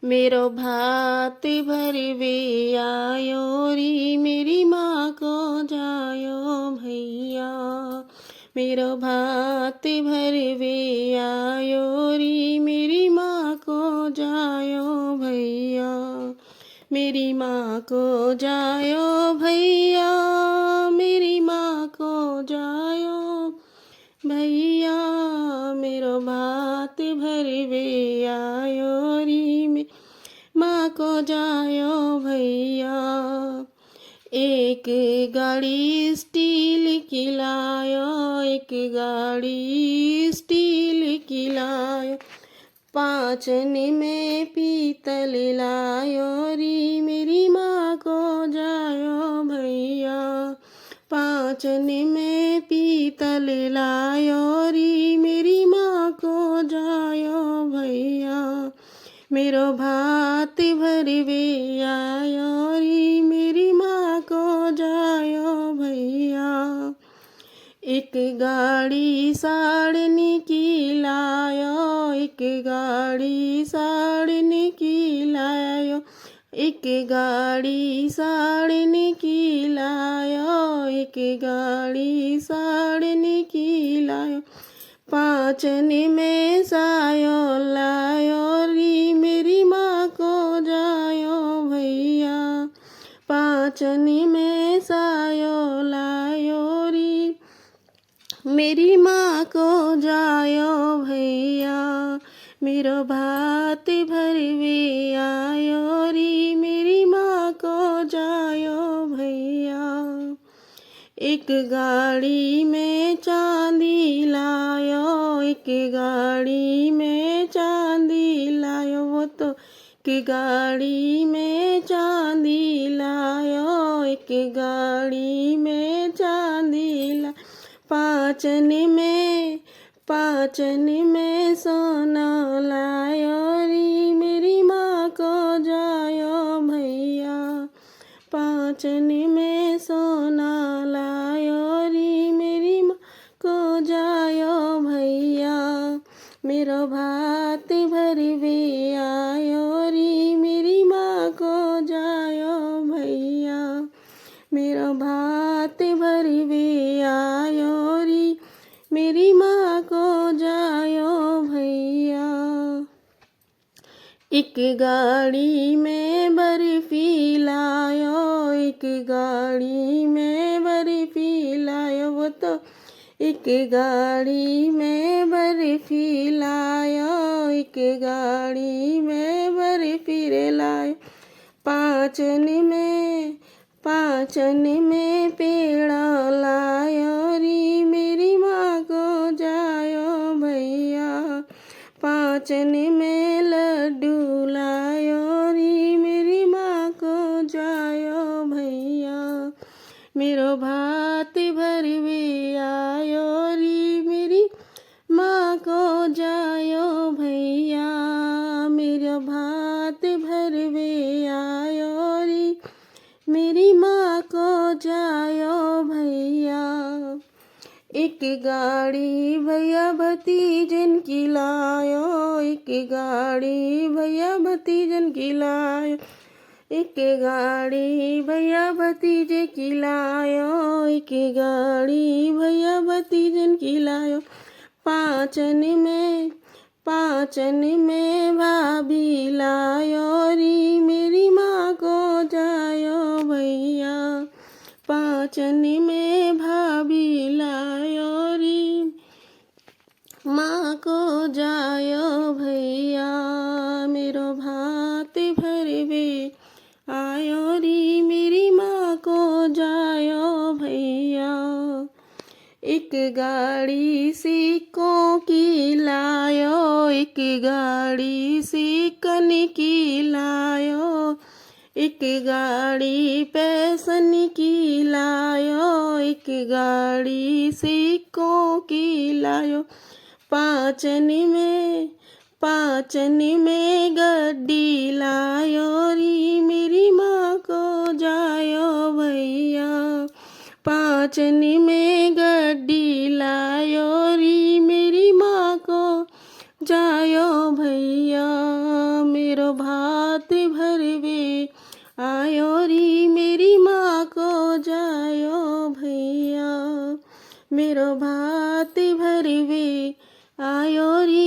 मेरो भात भरवे आयो री मेरी माँ को जायो भैया। मेरो भात भरवे आयो री मेरी माँ को जायो भैया। मेरी माँ को जायो भैया, मेरी माँ को जायो भैया। मेरो भात भरवे आयो री माँ को जायो भैया। एक गाड़ी स्टील की लायो, एक गाड़ी स्टील की लायो। पाँचन में पीतल लायो री मेरी माँ को जायो भैया। पाँचन में पीतल लायो री मेरी माँ को जायो भैया। मेरो भात भरवे आयो री मेरी माँ को जायो भैया। एक गाड़ी साड़ने की लायो, एक गाड़ी साड़ने की लायो। एक गाड़ी साड़ने की लायो, एक गाड़ी साड़ने की लायो। पाँचन में सायो लायो री मेरी माँ को जायो भैया। पाँचन में सायो लायो री मेरी माँ को जायो भैया। मेरो भात भरवे आयो री मेरी माँ को जायो भैया। एक गाड़ी में चांदी लायो, एक गाड़ी में चांदी लायो। वो तो एक गाड़ी में चांदी लायो, एक गाड़ी में चांदी ला। पाँचन में सोना लायो री मेरी माँ को जायो भैया। पाँचन में सोना लायो री मेरी माँ को जायो भैया। मेरो भात भरवे आयो री मेरी माँ को जायो भैया। मेरो भात भरवे आयो री मेरी माँ को जायो भैया। एक गाड़ी में बर्फी लायो, एक गाड़ी में बर्फी लायो। वो तो एक गाड़ी में बर्फी लायो, एक गाड़ी में बर्फी रे लायो। पाँचन में पेड़ा लायो री मेरी माँ को जायो भैया। पाँचन में लड्डू लायो री मेरी माँ को जायो भैया। मेरो भात भरवे आयो री मेरी माँ को जायो भैया। मेरो भात भरवे आयो री मेरी माँ को जायो भैया। एक गाड़ी भैया भतीजन की लायो, एक गाड़ी भैया भतीजन की लायो। एक गाड़ी भैया भतीजे की लायो, एक गाड़ी भैया भतीजन की लायो। पाँचन में भाभी लायो री मेरी माँ को जायो भैया। पाँचन में भाभी लायो री माँ को जायो भैया। मेरो भात भरवे आयो री मेरी माँ को जायो भैया। एक गाड़ी सिक्कों की लायो, एक गाड़ी सिक्कन की लायो। एक गाड़ी पैसन की लायो, एक गाड़ी सिक्कों की लायो। पाँचन में गड्डी लायो री मेरी माँ को जायो भैया। पाँचन में गड्डी लायो री मेरी माँ को जायो भैया। मेरो भाई आयो री मेरी माँ को जायो भैया मेरो भात भरवे आयो री